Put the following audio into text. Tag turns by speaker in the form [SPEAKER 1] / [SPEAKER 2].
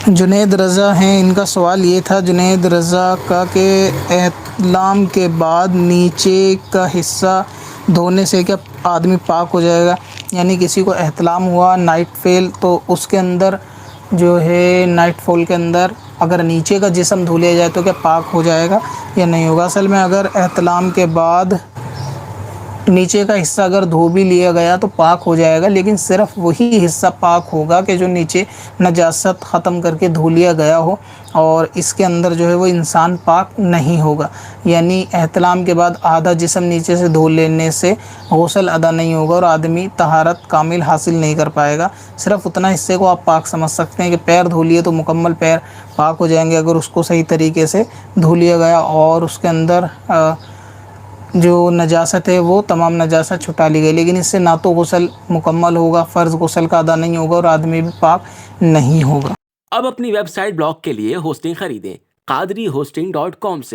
[SPEAKER 1] جنید رضا ہیں، ان کا سوال یہ تھا جنید رضا کا کہ احتلام کے بعد نیچے کا حصہ دھونے سے کیا آدمی پاک ہو جائے گا؟ یعنی کسی کو احتلام ہوا نائٹ فیل، تو اس کے اندر جو ہے نائٹ فال کے اندر اگر نیچے کا جسم دھو لیا جائے تو کیا پاک ہو جائے گا یا نہیں ہوگا؟ اصل میں اگر احتلام کے بعد نیچے کا حصہ اگر دھو بھی لیا گیا تو پاک ہو جائے گا، لیکن صرف وہی حصہ پاک ہوگا کہ جو نیچے نجاست ختم کر کے دھو لیا گیا ہو، اور اس کے اندر جو ہے وہ انسان پاک نہیں ہوگا۔ یعنی احتلام کے بعد آدھا جسم نیچے سے دھو لینے سے غسل ادا نہیں ہوگا اور آدمی طہارت کامل حاصل نہیں کر پائے گا۔ صرف اتنا حصے کو آپ پاک سمجھ سکتے ہیں کہ پیر دھو لیے تو مکمل پیر پاک ہو جائیں گے اگر اس کو صحیح طریقے سے دھو لیا گیا اور اس کے اندر جو نجاست ہے وہ تمام نجاست چھٹا لی گئی، لیکن اس سے نہ تو غسل مکمل ہوگا، فرض غسل کا ادا نہیں ہوگا اور آدمی بھی پاک نہیں ہوگا۔
[SPEAKER 2] اب اپنی ویب سائٹ بلاگ کے لیے ہوسٹنگ خریدیں قادری hosting.com سے۔